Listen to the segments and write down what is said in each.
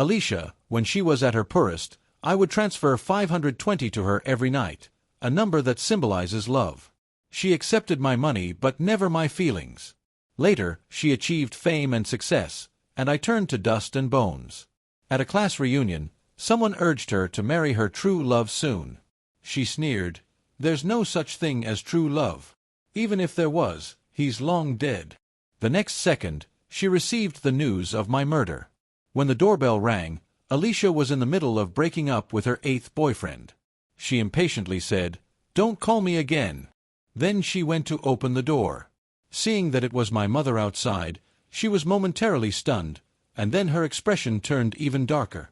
Alicia, when she was at her poorest, I would transfer 520 to her every night, a number that symbolizes love. She accepted my money but never my feelings. Later, she achieved fame and success, and I turned to dust and bones. At a class reunion, someone urged her to marry her true love soon. She sneered, "There's no such thing as true love. Even if there was, he's long dead." The next second, she received the news of my murder. When the doorbell rang, Alicia was in the middle of breaking up with her 8th boyfriend. She impatiently said, "Don't call me again." Then she went to open the door. Seeing that it was my mother outside, she was momentarily stunned, and then her expression turned even darker.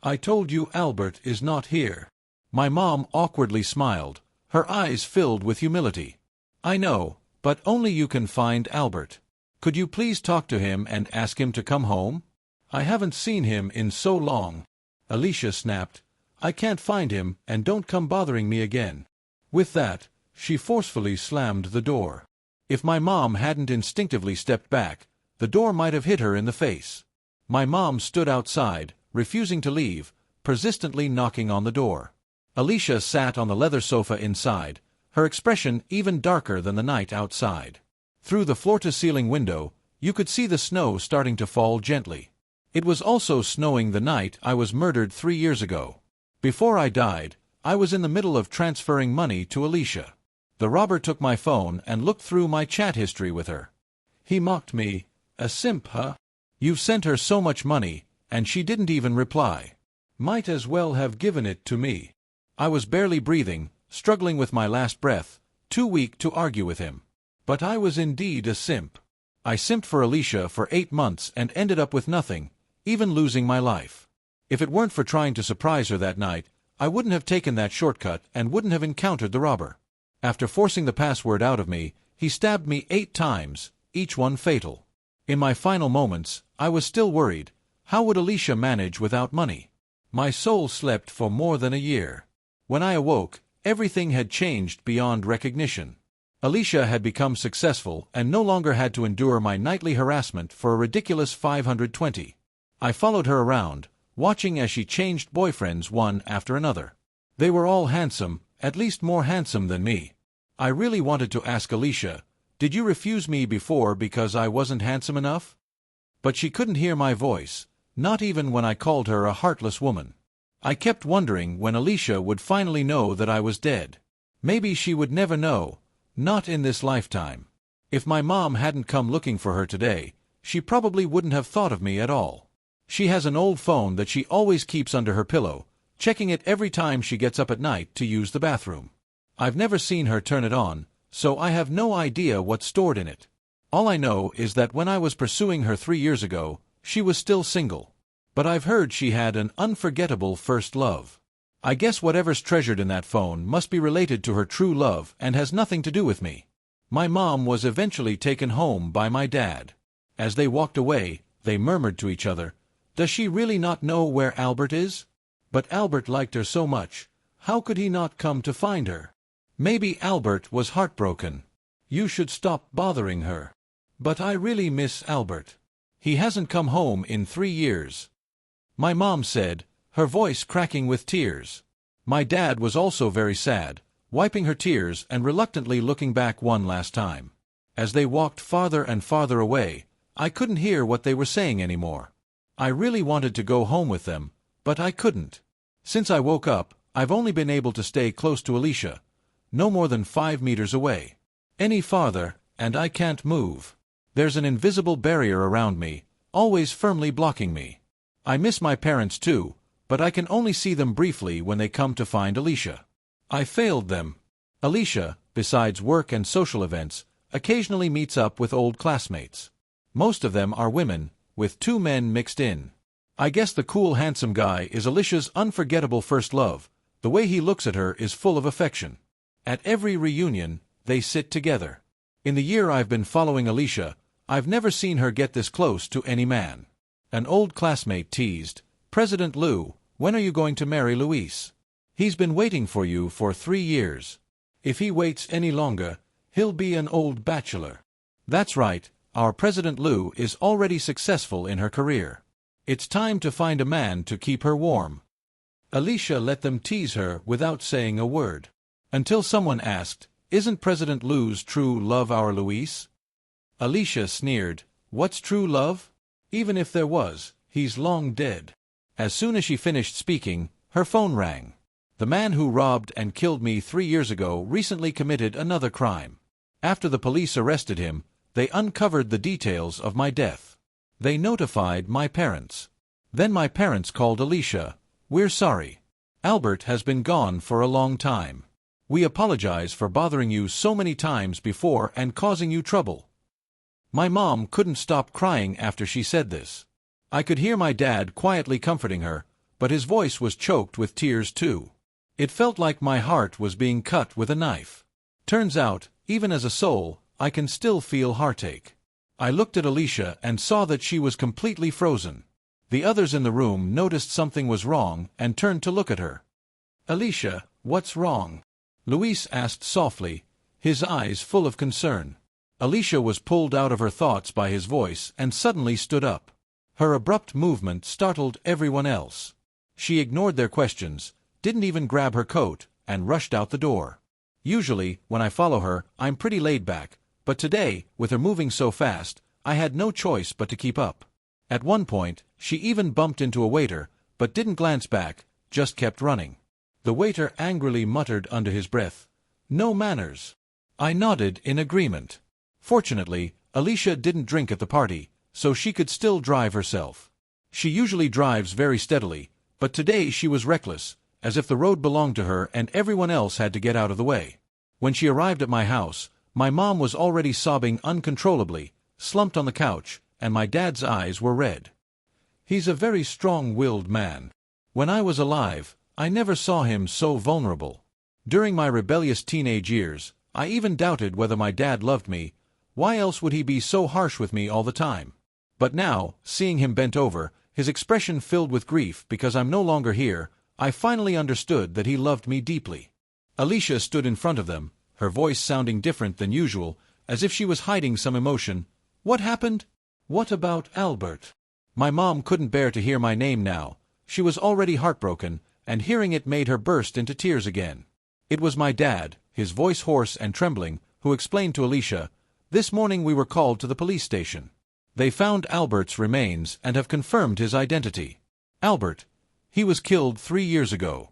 "I told you Albert is not here." My mom awkwardly smiled, her eyes filled with humility. "I know, but only you can find Albert. Could you please talk to him and ask him to come home? I haven't seen him in so long." Alicia snapped, "I can't find him, and don't come bothering me again." With that, she forcefully slammed the door. If my mom hadn't instinctively stepped back, the door might have hit her in the face. My mom stood outside, refusing to leave, persistently knocking on the door. Alicia sat on the leather sofa inside, her expression even darker than the night outside. Through the floor-to-ceiling window, you could see the snow starting to fall gently. It was also snowing the night I was murdered 3 years ago. Before I died, I was in the middle of transferring money to Alicia. The robber took my phone and looked through my chat history with her. He mocked me. "A simp, huh? You've sent her so much money, and she didn't even reply. Might as well have given it to me." I was barely breathing, struggling with my last breath, too weak to argue with him. But I was indeed a simp. I simped for Alicia for 8 months and ended up with nothing, even losing my life. If it weren't for trying to surprise her that night, I wouldn't have taken that shortcut and wouldn't have encountered the robber. After forcing the password out of me, he stabbed me 8 times, each one fatal. In my final moments, I was still worried. How would Alicia manage without money? My soul slept for more than a year. When I awoke, everything had changed beyond recognition. Alicia had become successful and no longer had to endure my nightly harassment for a ridiculous 520. I followed her around, watching as she changed boyfriends one after another. They were all handsome, at least more handsome than me. I really wanted to ask Alicia, "Did you refuse me before because I wasn't handsome enough?" But she couldn't hear my voice, not even when I called her a heartless woman. I kept wondering when Alicia would finally know that I was dead. Maybe she would never know, not in this lifetime. If my mom hadn't come looking for her today, she probably wouldn't have thought of me at all. She has an old phone that she always keeps under her pillow, checking it every time she gets up at night to use the bathroom. I've never seen her turn it on, so I have no idea what's stored in it. All I know is that when I was pursuing her 3 years ago, she was still single. But I've heard she had an unforgettable first love. I guess whatever's treasured in that phone must be related to her true love and has nothing to do with me. My mom was eventually taken home by my dad. As they walked away, they murmured to each other, "Does she really not know where Albert is? But Albert liked her so much, how could he not come to find her? Maybe Albert was heartbroken. You should stop bothering her." "But I really miss Albert. He hasn't come home in 3 years." My mom said, her voice cracking with tears. My dad was also very sad, wiping her tears and reluctantly looking back one last time. As they walked farther and farther away, I couldn't hear what they were saying anymore. I really wanted to go home with them, but I couldn't. Since I woke up, I've only been able to stay close to Alicia, no more than 5 meters away. Any farther, and I can't move. There's an invisible barrier around me, always firmly blocking me. I miss my parents too, but I can only see them briefly when they come to find Alicia. I failed them. Alicia, besides work and social events, occasionally meets up with old classmates. Most of them are women, with 2 men mixed in. I guess the cool handsome guy is Alicia's unforgettable first love. The way he looks at her is full of affection. At every reunion, they sit together. In the year I've been following Alicia, I've never seen her get this close to any man. An old classmate teased, "President Lou, when are you going to marry Luis? He's been waiting for you for 3 years. If he waits any longer, he'll be an old bachelor." That's right, our President Lou is already successful in her career. It's time to find a man to keep her warm. Alicia let them tease her without saying a word. Until someone asked, "Isn't President Lou's true love our Luis?" Alicia sneered, "What's true love? Even if there was, he's long dead." As soon as she finished speaking, her phone rang. The man who robbed and killed me 3 years ago recently committed another crime. After the police arrested him, they uncovered the details of my death. They notified my parents. Then my parents called Alicia. "We're sorry. Albert has been gone for a long time. We apologize for bothering you so many times before and causing you trouble." My mom couldn't stop crying after she said this. I could hear my dad quietly comforting her, but his voice was choked with tears too. It felt like my heart was being cut with a knife. Turns out, even as a soul, I can still feel heartache. I looked at Alicia and saw that she was completely frozen. The others in the room noticed something was wrong and turned to look at her. "Alicia, what's wrong?" Luis asked softly, his eyes full of concern. Alicia was pulled out of her thoughts by his voice and suddenly stood up. Her abrupt movement startled everyone else. She ignored their questions, didn't even grab her coat, and rushed out the door. Usually, when I follow her, I'm pretty laid back, but today, with her moving so fast, I had no choice but to keep up. At one point, she even bumped into a waiter, but didn't glance back, just kept running. The waiter angrily muttered under his breath, "No manners." I nodded in agreement. Fortunately, Alicia didn't drink at the party, so she could still drive herself. She usually drives very steadily, but today she was reckless, as if the road belonged to her and everyone else had to get out of the way. When she arrived at my house, my mom was already sobbing uncontrollably, slumped on the couch, and my dad's eyes were red. He's a very strong-willed man. When I was alive, I never saw him so vulnerable. During my rebellious teenage years, I even doubted whether my dad loved me. Why else would he be so harsh with me all the time? But now, seeing him bent over, his expression filled with grief because I'm no longer here, I finally understood that he loved me deeply. Alicia stood in front of them, her voice sounding different than usual, as if she was hiding some emotion. "What happened? What about Albert?" My mom couldn't bear to hear my name now. She was already heartbroken, and hearing it made her burst into tears again. It was my dad, his voice hoarse and trembling, who explained to Alicia, "This morning we were called to the police station. They found Albert's remains and have confirmed his identity. Albert, he was killed 3 years ago."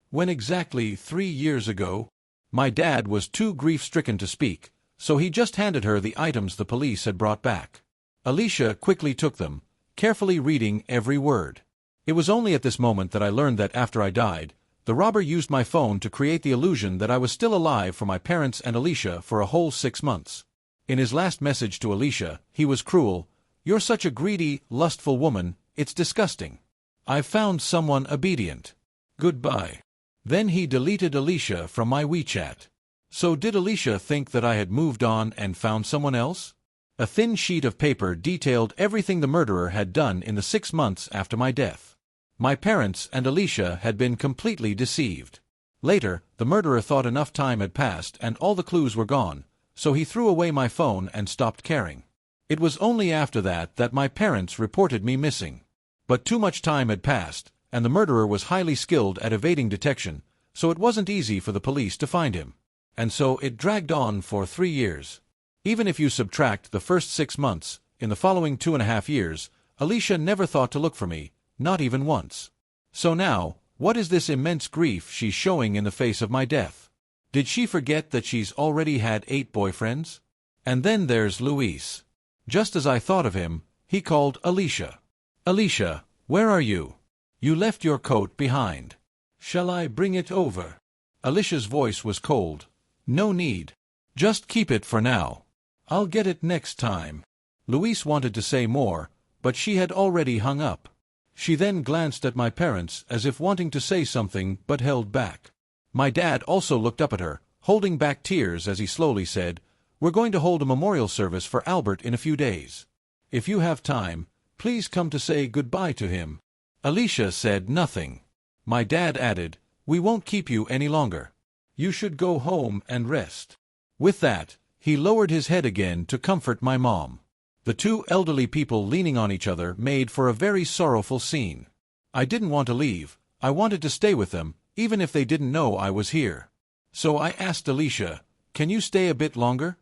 "When exactly 3 years ago?" My dad was too grief-stricken to speak, so he just handed her the items the police had brought back. Alicia quickly took them, carefully reading every word. It was only at this moment that I learned that after I died, the robber used my phone to create the illusion that I was still alive for my parents and Alicia for a whole 6 months. In his last message to Alicia, he was cruel. "You're such a greedy, lustful woman, it's disgusting. I've found someone obedient. Goodbye." Then he deleted Alicia from my WeChat. So did Alicia think that I had moved on and found someone else? A thin sheet of paper detailed everything the murderer had done in the 6 months after my death. My parents and Alicia had been completely deceived. Later, the murderer thought enough time had passed and all the clues were gone, so he threw away my phone and stopped caring. It was only after that my parents reported me missing. But too much time had passed, and the murderer was highly skilled at evading detection, so it wasn't easy for the police to find him. And so it dragged on for 3 years. Even if you subtract the first 6 months, in the following 2.5 years, Alicia never thought to look for me, not even once. So now, what is this immense grief she's showing in the face of my death? Did she forget that she's already had 8 boyfriends? And then there's Luis. Just as I thought of him, he called Alicia. "Alicia, where are you? You left your coat behind. Shall I bring it over?" Alicia's voice was cold. "No need. Just keep it for now. I'll get it next time." Luis wanted to say more, but she had already hung up. She then glanced at my parents as if wanting to say something but held back. My dad also looked up at her, holding back tears as he slowly said, "We're going to hold a memorial service for Albert in a few days. If you have time, please come to say goodbye to him." Alicia said nothing. My dad added, "We won't keep you any longer. You should go home and rest." With that, he lowered his head again to comfort my mom. The two elderly people leaning on each other made for a very sorrowful scene. I didn't want to leave. I wanted to stay with them, even if they didn't know I was here. So I asked Alicia, "Can you stay a bit longer?"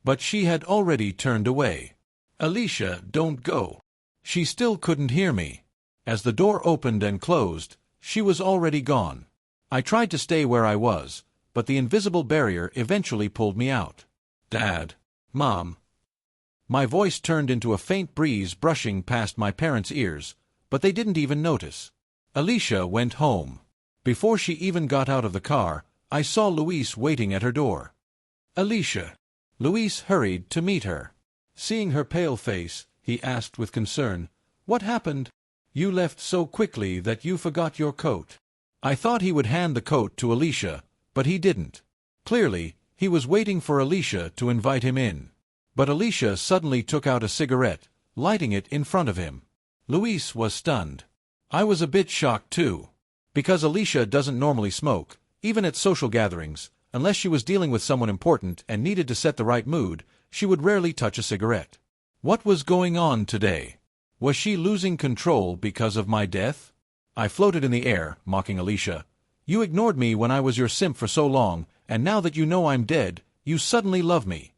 But she had already turned away. "Alicia, don't go." She still couldn't hear me. As the door opened and closed, she was already gone. I tried to stay where I was, but the invisible barrier eventually pulled me out. "Dad. Mom." My voice turned into a faint breeze brushing past my parents' ears, but they didn't even notice. Alicia went home. Before she even got out of the car, I saw Luis waiting at her door. "Alicia." Luis hurried to meet her. Seeing her pale face, he asked with concern, "What happened? You left so quickly that you forgot your coat." I thought he would hand the coat to Alicia, but he didn't. Clearly, he was waiting for Alicia to invite him in. But Alicia suddenly took out a cigarette, lighting it in front of him. Luis was stunned. I was a bit shocked too. Because Alicia doesn't normally smoke, even at social gatherings, unless she was dealing with someone important and needed to set the right mood, she would rarely touch a cigarette. What was going on today? Was she losing control because of my death? I floated in the air, mocking Alicia. "You ignored me when I was your simp for so long, and now that you know I'm dead, you suddenly love me."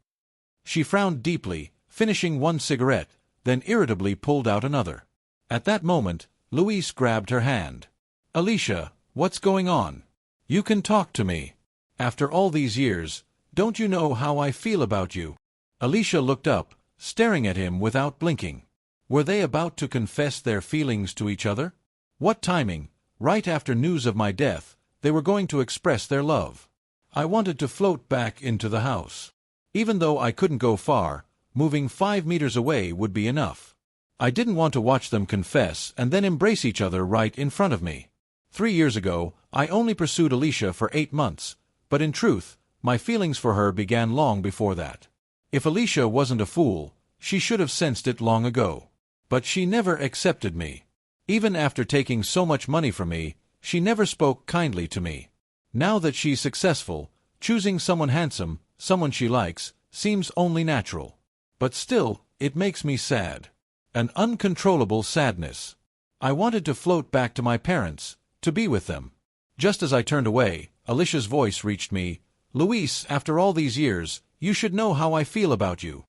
She frowned deeply, finishing one cigarette, then irritably pulled out another. At that moment, Luis grabbed her hand. "Alicia, what's going on? You can talk to me. After all these years, don't you know how I feel about you?" Alicia looked up, staring at him without blinking. Were they about to confess their feelings to each other? What timing! Right after news of my death, they were going to express their love. I wanted to float back into the house. Even though I couldn't go far, moving 5 meters away would be enough. I didn't want to watch them confess and then embrace each other right in front of me. 3 years ago, I only pursued Alicia for 8 months, but in truth, my feelings for her began long before that. If Alicia wasn't a fool, she should have sensed it long ago. But she never accepted me. Even after taking so much money from me, she never spoke kindly to me. Now that she's successful, choosing someone handsome, someone she likes, seems only natural. But still, it makes me sad. An uncontrollable sadness. I wanted to float back to my parents, to be with them. Just as I turned away, Alicia's voice reached me. "Luis, after all these years, you should know how I feel about you."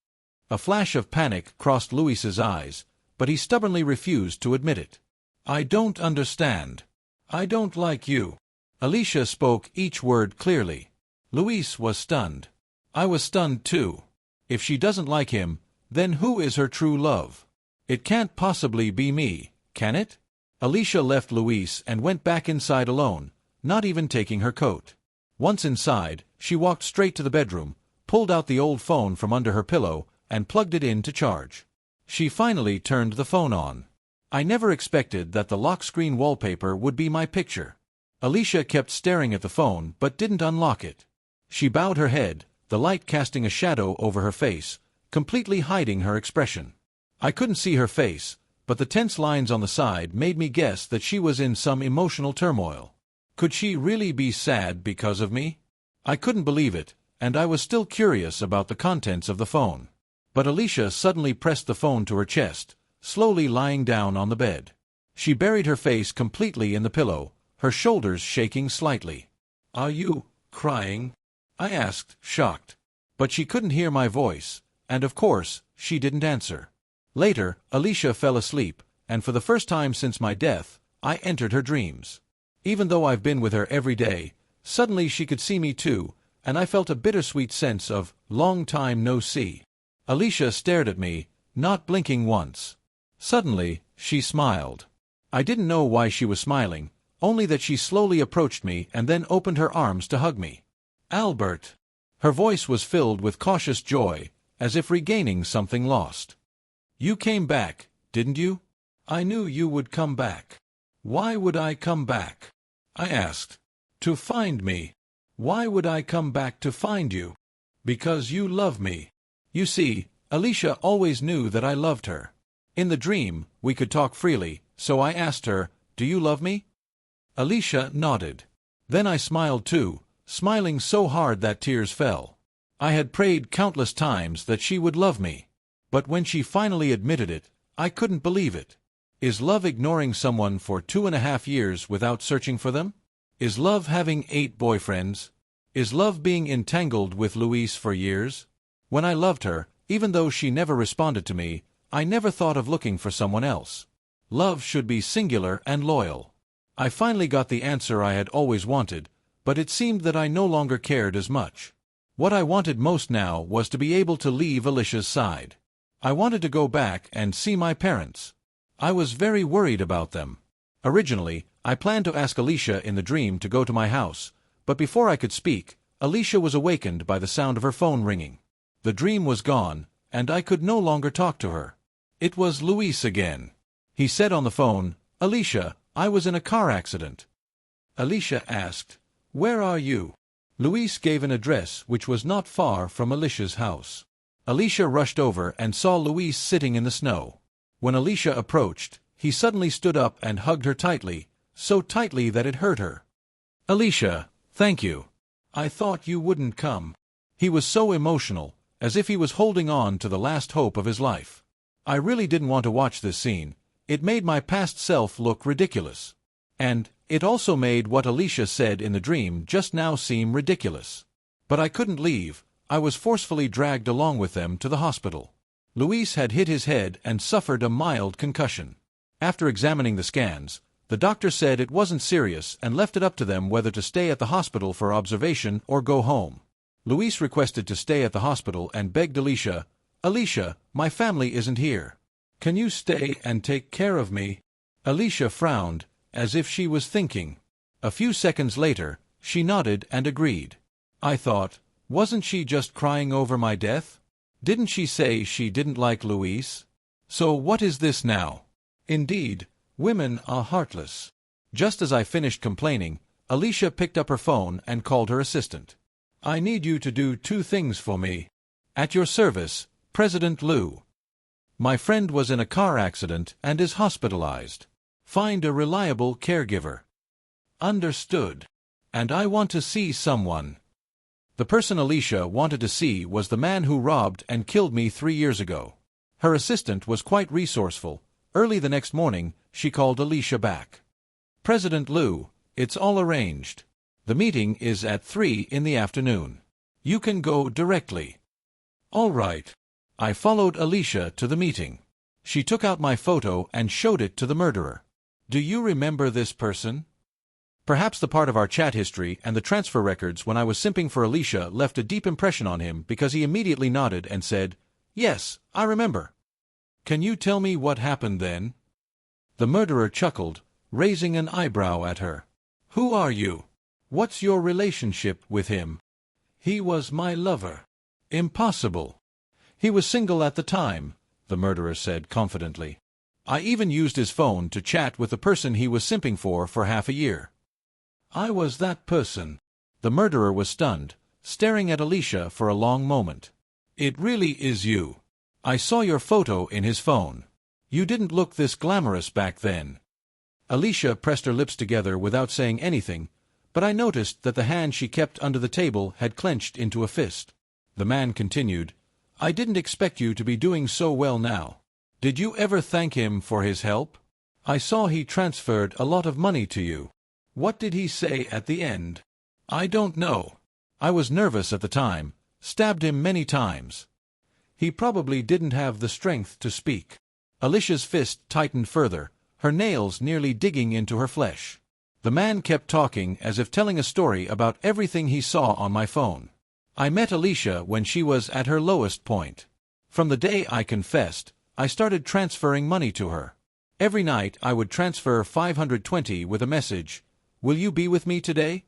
A flash of panic crossed Luis's eyes, but he stubbornly refused to admit it. "I don't understand. I don't like you." Alicia spoke each word clearly. Luis was stunned. I was stunned too. If she doesn't like him, then who is her true love? It can't possibly be me, can it? Alicia left Luis and went back inside alone, not even taking her coat. Once inside, she walked straight to the bedroom, pulled out the old phone from under her pillow, and plugged it in to charge. She finally turned the phone on. I never expected that the lock screen wallpaper would be my picture. Alicia kept staring at the phone but didn't unlock it. She bowed her head, the light casting a shadow over her face, completely hiding her expression. I couldn't see her face, but the tense lines on the side made me guess that she was in some emotional turmoil. Could she really be sad because of me? I couldn't believe it, and I was still curious about the contents of the phone. But Alicia suddenly pressed the phone to her chest, slowly lying down on the bed. She buried her face completely in the pillow, her shoulders shaking slightly. "Are you crying?" I asked, shocked. But she couldn't hear my voice, and of course, she didn't answer. Later, Alicia fell asleep, and for the first time since my death, I entered her dreams. Even though I've been with her every day, suddenly she could see me too, and I felt a bittersweet sense of long time no see. Alicia stared at me, not blinking once. Suddenly, she smiled. I didn't know why she was smiling, only that she slowly approached me and then opened her arms to hug me. "Albert!" Her voice was filled with cautious joy, as if regaining something lost. "You came back, didn't you? I knew you would come back." "Why would I come back?" I asked. "To find me." "Why would I come back to find you?" "Because you love me." You see, Alicia always knew that I loved her. In the dream, we could talk freely, so I asked her, "Do you love me?" Alicia nodded. Then I smiled too, smiling so hard that tears fell. I had prayed countless times that she would love me. But when she finally admitted it, I couldn't believe it. Is love ignoring someone for 2.5 years without searching for them? Is love having 8 boyfriends? Is love being entangled with Louise for years? When I loved her, even though she never responded to me, I never thought of looking for someone else. Love should be singular and loyal. I finally got the answer I had always wanted, but it seemed that I no longer cared as much. What I wanted most now was to be able to leave Alicia's side. I wanted to go back and see my parents. I was very worried about them. Originally, I planned to ask Alicia in the dream to go to my house, but before I could speak, Alicia was awakened by the sound of her phone ringing. The dream was gone, and I could no longer talk to her. It was Luis again. He said on the phone, "Alicia, I was in a car accident." Alicia asked, "Where are you?" Luis gave an address which was not far from Alicia's house. Alicia rushed over and saw Luis sitting in the snow. When Alicia approached, he suddenly stood up and hugged her tightly, so tightly that it hurt her. "Alicia, thank you. I thought you wouldn't come." He was so emotional, as if he was holding on to the last hope of his life. I really didn't want to watch this scene. It made my past self look ridiculous. And it also made what Alicia said in the dream just now seem ridiculous. But I couldn't leave. I was forcefully dragged along with them to the hospital. Luis had hit his head and suffered a mild concussion. After examining the scans, the doctor said it wasn't serious and left it up to them whether to stay at the hospital for observation or go home. Luis requested to stay at the hospital and begged Alicia, "Alicia, my family isn't here. Can you stay and take care of me?" Alicia frowned, as if she was thinking. A few seconds later, she nodded and agreed. I thought, wasn't she just crying over my death? Didn't she say she didn't like Luis? So what is this now? Indeed, women are heartless. Just as I finished complaining, Alicia picked up her phone and called her assistant. "I need you to do 2 things for me. At your service, President Liu. My friend was in a car accident and is hospitalized. Find a reliable caregiver." Understood. And I want to see someone. The person Alicia wanted to see was the man who robbed and killed me 3 years ago. Her assistant was quite resourceful. Early the next morning, she called Alicia back. "President Liu, it's all arranged. The meeting is at 3 in the afternoon. You can go directly." "All right." I followed Alicia to the meeting. She took out my photo and showed it to the murderer. "Do you remember this person?" Perhaps the part of our chat history and the transfer records when I was simping for Alicia left a deep impression on him because he immediately nodded and said, "Yes, I remember." "Can you tell me what happened then?" The murderer chuckled, raising an eyebrow at her. "Who are you? What's your relationship with him?" "He was my lover." "Impossible." "He was single at the time," the murderer said confidently. "I even used his phone to chat with the person he was simping for half a year." "I was that person." The murderer was stunned, staring at Alicia for a long moment. "It really is you. I saw your photo in his phone. You didn't look this glamorous back then." Alicia pressed her lips together without saying anything, but I noticed that the hand she kept under the table had clenched into a fist. The man continued, "I didn't expect you to be doing so well now. Did you ever thank him for his help? I saw he transferred a lot of money to you. What did he say at the end?" "I don't know. I was nervous at the time, stabbed him many times. He probably didn't have the strength to speak." Alicia's fist tightened further, her nails nearly digging into her flesh. The man kept talking as if telling a story about everything he saw on my phone. I met Alicia when she was at her lowest point. From the day I confessed, I started transferring money to her. Every night I would transfer 520 with a message, "Will you be with me today?"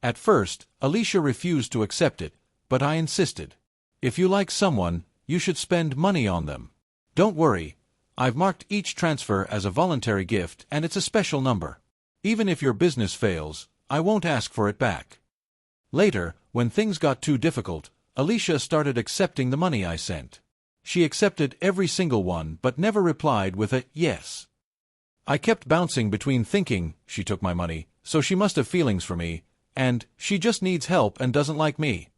At first, Alicia refused to accept it, but I insisted. "If you like someone, you should spend money on them. Don't worry, I've marked each transfer as a voluntary gift and it's a special number. Even if your business fails, I won't ask for it back." Later, when things got too difficult, Alicia started accepting the money I sent. She accepted every single one but never replied with a yes. I kept bouncing between thinking, she took my money, so she must have feelings for me, and she just needs help and doesn't like me.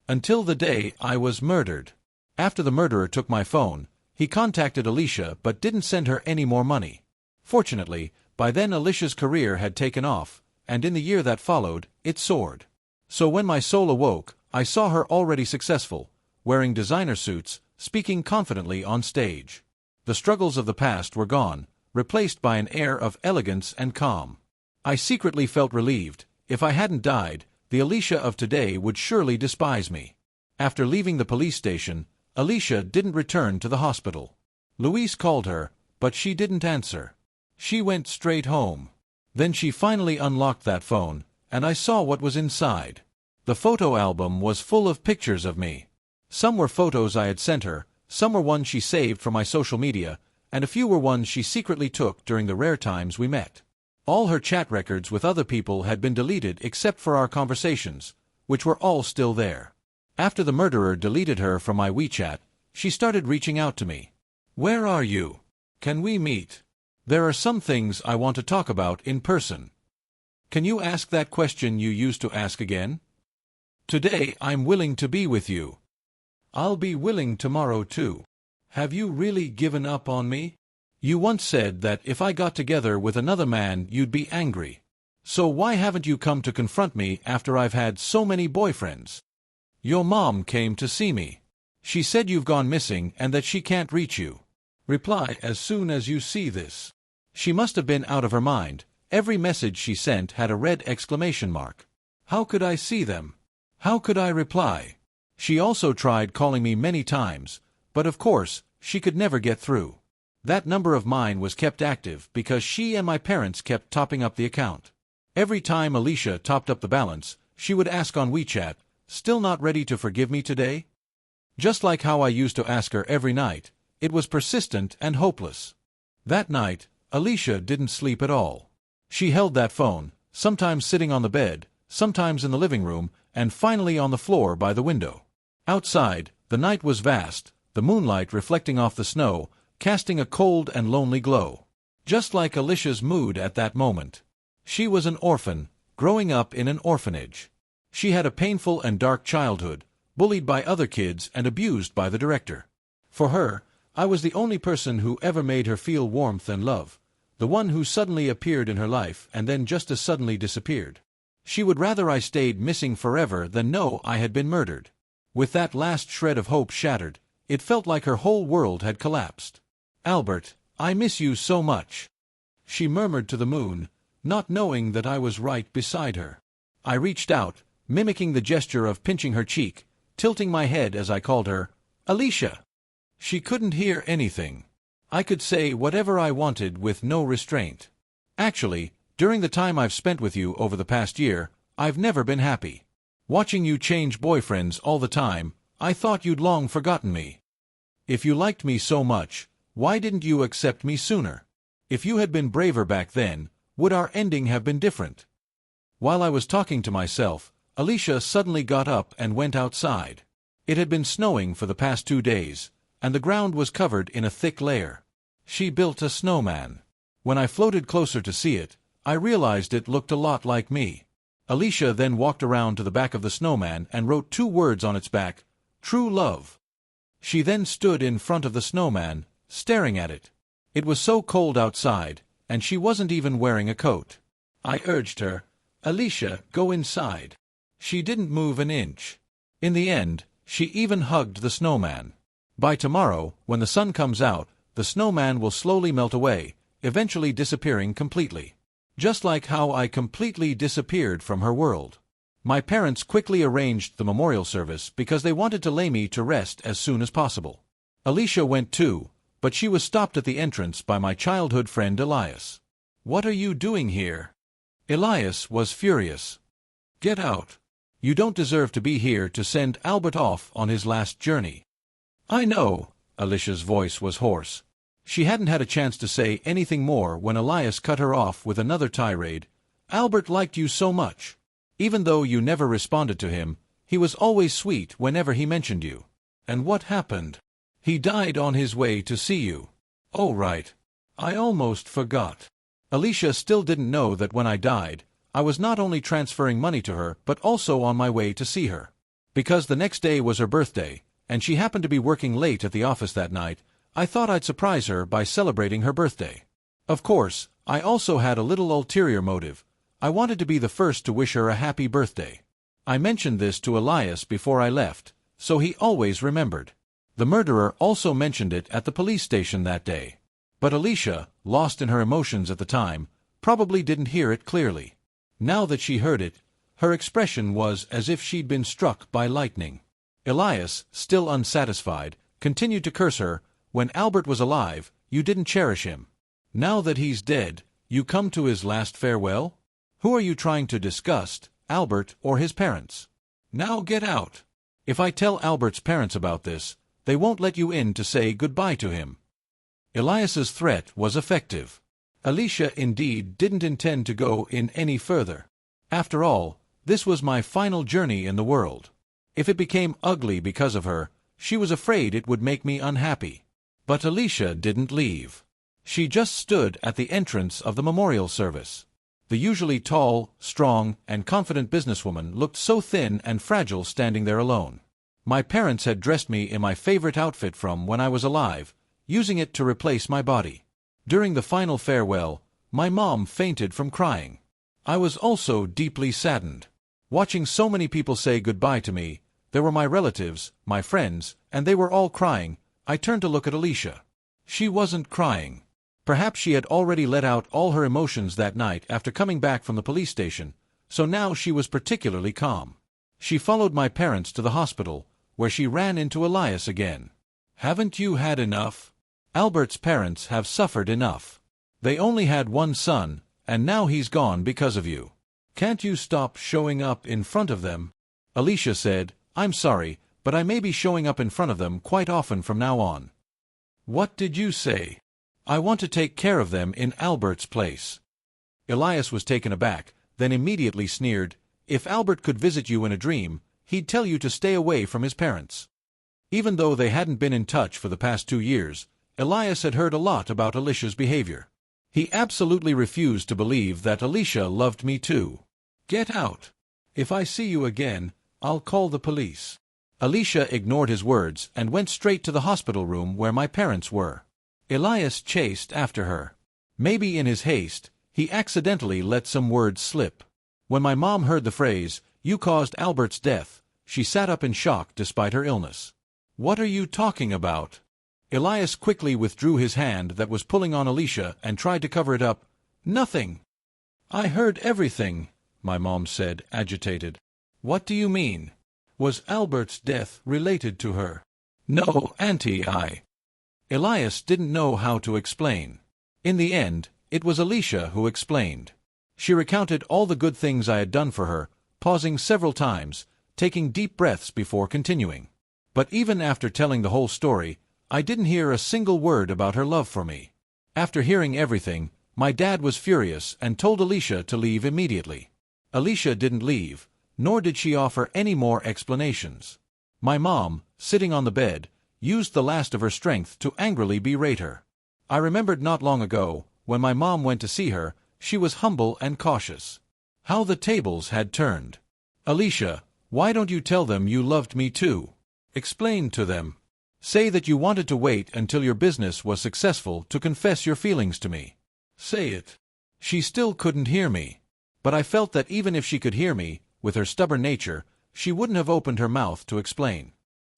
Until the day I was murdered. After the murderer took my phone, he contacted Alicia but didn't send her any more money. Fortunately, by then Alicia's career had taken off, and in the year that followed, it soared. So when my soul awoke, I saw her already successful, wearing designer suits, speaking confidently on stage. The struggles of the past were gone, replaced by an air of elegance and calm. I secretly felt relieved. If I hadn't died, the Alicia of today would surely despise me. After leaving the police station, Alicia didn't return to the hospital. Luis called her, but she didn't answer. She went straight home. Then she finally unlocked that phone, and I saw what was inside. The photo album was full of pictures of me. Some were photos I had sent her, some were ones she saved from my social media, and a few were ones she secretly took during the rare times we met. All her chat records with other people had been deleted except for our conversations, which were all still there. After the murderer deleted her from my WeChat, she started reaching out to me. "Where are you? Can we meet? There are some things I want to talk about in person. Can you ask that question you used to ask again? Today I'm willing to be with you. I'll be willing tomorrow too. Have you really given up on me? You once said that if I got together with another man you'd be angry. So why haven't you come to confront me after I've had so many boyfriends? Your mom came to see me. She said you've gone missing and that she can't reach you. Reply as soon as you see this." She must have been out of her mind. Every message she sent had a red exclamation mark. How could I see them? How could I reply? She also tried calling me many times, but of course, she could never get through. That number of mine was kept active because she and my parents kept topping up the account. Every time Alicia topped up the balance, she would ask on WeChat, "Still not ready to forgive me today?" Just like how I used to ask her every night, it was persistent and hopeless. That night, Alicia didn't sleep at all. She held that phone, sometimes sitting on the bed, sometimes in the living room, and finally on the floor by the window. Outside, the night was vast, the moonlight reflecting off the snow, casting a cold and lonely glow. Just like Alicia's mood at that moment. She was an orphan, growing up in an orphanage. She had a painful and dark childhood, bullied by other kids and abused by the director. For her, I was the only person who ever made her feel warmth and love, the one who suddenly appeared in her life and then just as suddenly disappeared. She would rather I stayed missing forever than know I had been murdered. With that last shred of hope shattered, it felt like her whole world had collapsed. "Albert, I miss you so much," she murmured to the moon, not knowing that I was right beside her. I reached out, mimicking the gesture of pinching her cheek, tilting my head as I called her, "Alicia." She couldn't hear anything. I could say whatever I wanted with no restraint. Actually, during the time I've spent with you over the past year, I've never been happy. Watching you change boyfriends all the time, I thought you'd long forgotten me. If you liked me so much, why didn't you accept me sooner? If you had been braver back then, would our ending have been different? While I was talking to myself, Alicia suddenly got up and went outside. It had been snowing for the past 2 days, and the ground was covered in a thick layer. She built a snowman. When I floated closer to see it, I realized it looked a lot like me. Alicia then walked around to the back of the snowman and wrote 2 words on its back, "True love." She then stood in front of the snowman, staring at it. It was so cold outside, and she wasn't even wearing a coat. I urged her, "Alicia, go inside." She didn't move an inch. In the end, she even hugged the snowman. By tomorrow, when the sun comes out, the snowman will slowly melt away, eventually disappearing completely. Just like how I completely disappeared from her world. My parents quickly arranged the memorial service because they wanted to lay me to rest as soon as possible. Alicia went too, but she was stopped at the entrance by my childhood friend Elias. "What are you doing here?" Elias was furious. "Get out. You don't deserve to be here to send Albert off on his last journey." "I know," Alicia's voice was hoarse. She hadn't had a chance to say anything more when Elias cut her off with another tirade. "Albert liked you so much. Even though you never responded to him, he was always sweet whenever he mentioned you. And what happened? He died on his way to see you." "Oh right. I almost forgot." Alicia still didn't know that when I died, I was not only transferring money to her but also on my way to see her. Because the next day was her birthday, and she happened to be working late at the office that night, I thought I'd surprise her by celebrating her birthday. Of course, I also had a little ulterior motive. I wanted to be the first to wish her a happy birthday. I mentioned this to Elias before I left, so he always remembered. The murderer also mentioned it at the police station that day. But Alicia, lost in her emotions at the time, probably didn't hear it clearly. Now that she heard it, her expression was as if she'd been struck by lightning. Elias, still unsatisfied, continued to curse her. When Albert was alive, you didn't cherish him. Now that he's dead, you come to his last farewell? Who are you trying to disgust, Albert or his parents? Now get out. If I tell Albert's parents about this, they won't let you in to say goodbye to him. Elias's threat was effective. Alicia indeed didn't intend to go in any further. After all, this was my final journey in the world. If it became ugly because of her, she was afraid it would make me unhappy. But Alicia didn't leave. She just stood at the entrance of the memorial service. The usually tall, strong, and confident businesswoman looked so thin and fragile standing there alone. My parents had dressed me in my favorite outfit from when I was alive, using it to replace my body. During the final farewell, my mom fainted from crying. I was also deeply saddened. Watching so many people say goodbye to me, there were my relatives, my friends, and they were all crying. I turned to look at Alicia. She wasn't crying. Perhaps she had already let out all her emotions that night after coming back from the police station, so now she was particularly calm. She followed my parents to the hospital, where she ran into Elias again. Haven't you had enough? Albert's parents have suffered enough. They only had one son, and now he's gone because of you. Can't you stop showing up in front of them? Alicia said, I'm sorry, but I may be showing up in front of them quite often from now on. What did you say? I want to take care of them in Albert's place. Elias was taken aback, then immediately sneered, if Albert could visit you in a dream, he'd tell you to stay away from his parents. Even though they hadn't been in touch for the past 2 years, Elias had heard a lot about Alicia's behavior. He absolutely refused to believe that Alicia loved me too. Get out. If I see you again, I'll call the police. Alicia ignored his words and went straight to the hospital room where my parents were. Elias chased after her. Maybe in his haste, he accidentally let some words slip. When my mom heard the phrase, "You caused Albert's death," she sat up in shock despite her illness. What are you talking about? Elias quickly withdrew his hand that was pulling on Alicia and tried to cover it up. Nothing. I heard everything, my mom said, agitated. What do you mean? Was Albert's death related to her? No, Auntie, Elias didn't know how to explain. In the end, it was Alicia who explained. She recounted all the good things I had done for her, pausing several times, taking deep breaths before continuing. But even after telling the whole story, I didn't hear a single word about her love for me. After hearing everything, my dad was furious and told Alicia to leave immediately. Alicia didn't leave, nor did she offer any more explanations. My mom, sitting on the bed, used the last of her strength to angrily berate her. I remembered not long ago, when my mom went to see her, she was humble and cautious. How the tables had turned. Alicia, why don't you tell them you loved me too? Explain to them. Say that you wanted to wait until your business was successful to confess your feelings to me. Say it. She still couldn't hear me. But I felt that even if she could hear me, with her stubborn nature, she wouldn't have opened her mouth to explain.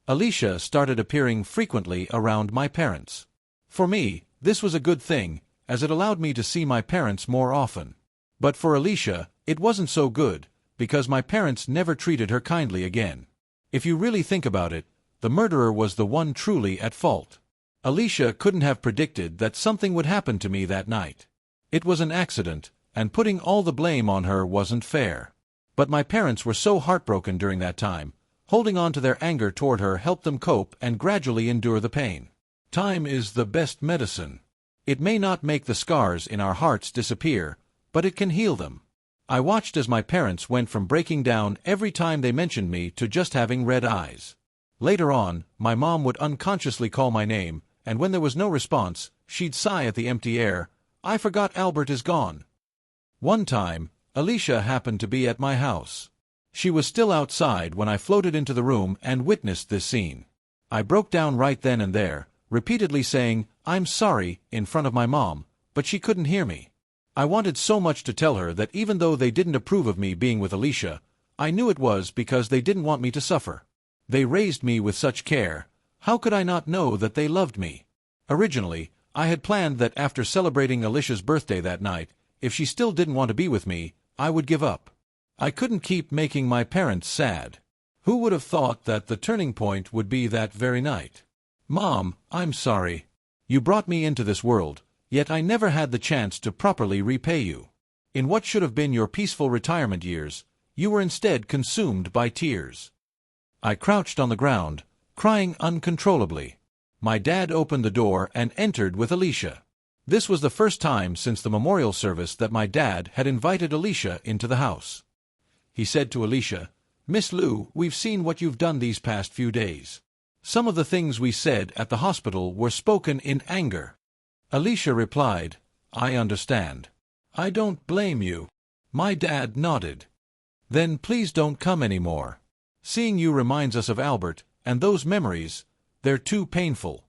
Alicia started appearing frequently around my parents. For me, this was a good thing, as it allowed me to see my parents more often. But for Alicia, it wasn't so good, because my parents never treated her kindly again. If you really think about it, the murderer was the one truly at fault. Alicia couldn't have predicted that something would happen to me that night. It was an accident, and putting all the blame on her wasn't fair. But my parents were so heartbroken during that time. Holding on to their anger toward her helped them cope and gradually endure the pain. Time is the best medicine. It may not make the scars in our hearts disappear, but it can heal them. I watched as my parents went from breaking down every time they mentioned me to just having red eyes. Later on, my mom would unconsciously call my name, and when there was no response, she'd sigh at the empty air, I forgot Albert is gone. One time, Alicia happened to be at my house. She was still outside when I floated into the room and witnessed this scene. I broke down right then and there, repeatedly saying, "I'm sorry," in front of my mom, but she couldn't hear me. I wanted so much to tell her that even though they didn't approve of me being with Alicia, I knew it was because they didn't want me to suffer. They raised me with such care. How could I not know that they loved me? Originally, I had planned that after celebrating Alicia's birthday that night, if she still didn't want to be with me, I would give up. I couldn't keep making my parents sad. Who would have thought that the turning point would be that very night? Mom, I'm sorry. You brought me into this world, yet I never had the chance to properly repay you. In what should have been your peaceful retirement years, you were instead consumed by tears. I crouched on the ground, crying uncontrollably. My dad opened the door and entered with Alicia. This was the first time since the memorial service that my dad had invited Alicia into the house. He said to Alicia, "Miss Lou, we've seen what you've done these past few days. Some of the things we said at the hospital were spoken in anger." Alicia replied, "I understand. I don't blame you." My dad nodded. "Then please don't come anymore. Seeing you reminds us of Albert, and those memories, they're too painful."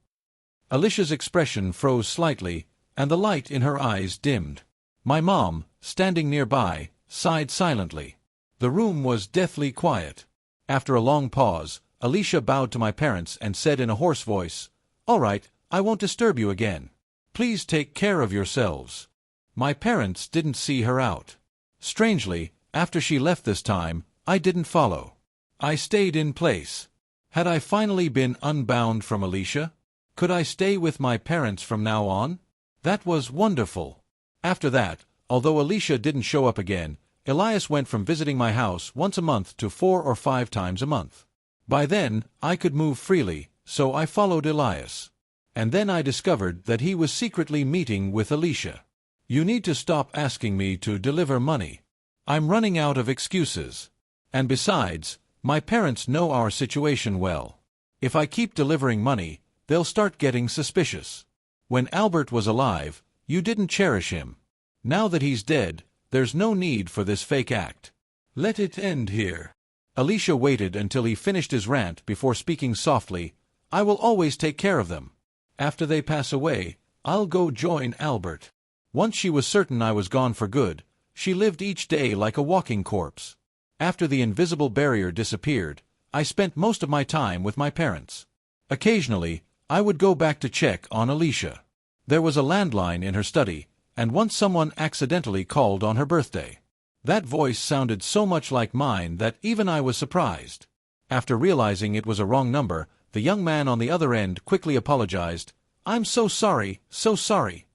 Alicia's expression froze slightly, and the light in her eyes dimmed. My mom, standing nearby, sighed silently. The room was deathly quiet. After a long pause, Alicia bowed to my parents and said in a hoarse voice, "All right, I won't disturb you again. Please take care of yourselves." My parents didn't see her out. Strangely, after she left this time, I didn't follow. I stayed in place. Had I finally been unbound from Alicia? Could I stay with my parents from now on? That was wonderful. After that, although Alicia didn't show up again, Elias went from visiting my house once a month to 4 or 5 times a month. By then, I could move freely, so I followed Elias. And then I discovered that he was secretly meeting with Alicia. "You need to stop asking me to deliver money. I'm running out of excuses. And besides, my parents know our situation well. If I keep delivering money, they'll start getting suspicious. When Albert was alive, you didn't cherish him. Now that he's dead, there's no need for this fake act. Let it end here." Alicia waited until he finished his rant before speaking softly, "I will always take care of them. After they pass away, I'll go join Albert." Once she was certain I was gone for good, she lived each day like a walking corpse. After the invisible barrier disappeared, I spent most of my time with my parents. Occasionally, I would go back to check on Alicia. There was a landline in her study, and once someone accidentally called on her birthday. That voice sounded so much like mine that even I was surprised. After realizing it was a wrong number, the young man on the other end quickly apologized. "I'm so sorry, so sorry."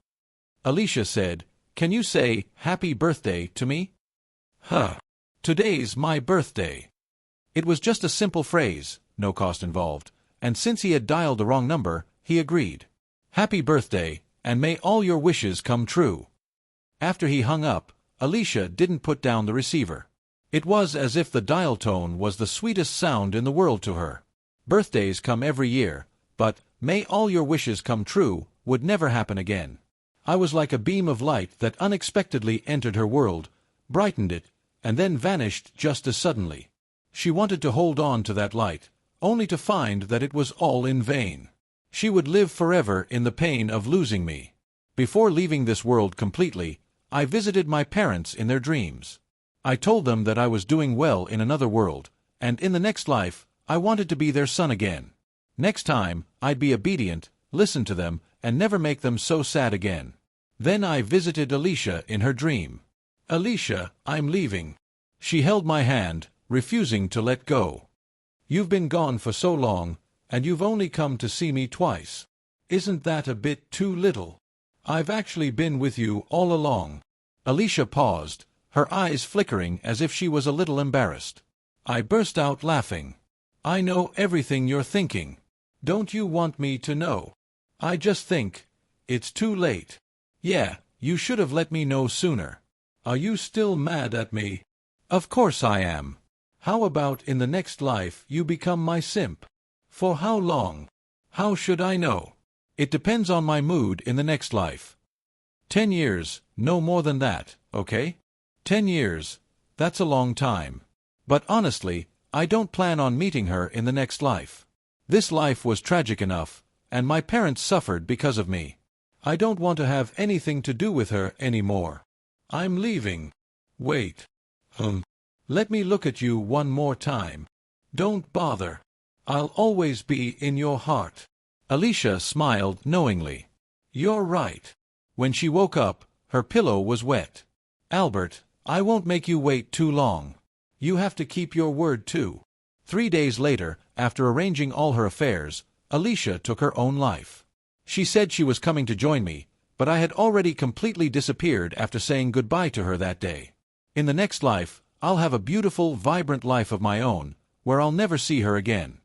Alicia said, "Can you say, 'Happy birthday' to me?" "Huh. Today's my birthday." It was just a simple phrase, no cost involved, and since he had dialed the wrong number, he agreed. "Happy birthday, and may all your wishes come true." After he hung up, Alicia didn't put down the receiver. It was as if the dial tone was the sweetest sound in the world to her. Birthdays come every year, but "may all your wishes come true" would never happen again. I was like a beam of light that unexpectedly entered her world, brightened it, and then vanished just as suddenly. She wanted to hold on to that light, only to find that it was all in vain. She would live forever in the pain of losing me. Before leaving this world completely, I visited my parents in their dreams. I told them that I was doing well in another world, and in the next life, I wanted to be their son again. Next time, I'd be obedient, listen to them, and never make them so sad again. Then I visited Alicia in her dream. "Alicia, I'm leaving." She held my hand, refusing to let go. "You've been gone for so long, and you've only come to see me twice. Isn't that a bit too little? I've actually been with you all along." Alicia paused, her eyes flickering as if she was a little embarrassed. I burst out laughing. "I know everything you're thinking. Don't you want me to know? I just think it's too late. Yeah, you should have let me know sooner. Are you still mad at me?" "Of course I am. How about in the next life you become my simp?" "For how long?" "How should I know? It depends on my mood in the next life. 10 years, no more than that, okay? 10 years, that's a long time. But honestly, I don't plan on meeting her in the next life. This life was tragic enough, and my parents suffered because of me. I don't want to have anything to do with her anymore. I'm leaving. Wait. Let me look at you one more time. Don't bother. I'll always be in your heart. Alicia smiled knowingly. You're right. When she woke up, her pillow was wet. Albert, I won't make you wait too long. You have to keep your word too. 3 days later, after arranging all her affairs, Alicia took her own life. She said she was coming to join me, but I had already completely disappeared after saying goodbye to her that day. In the next life, I'll have a beautiful, vibrant life of my own, where I'll never see her again.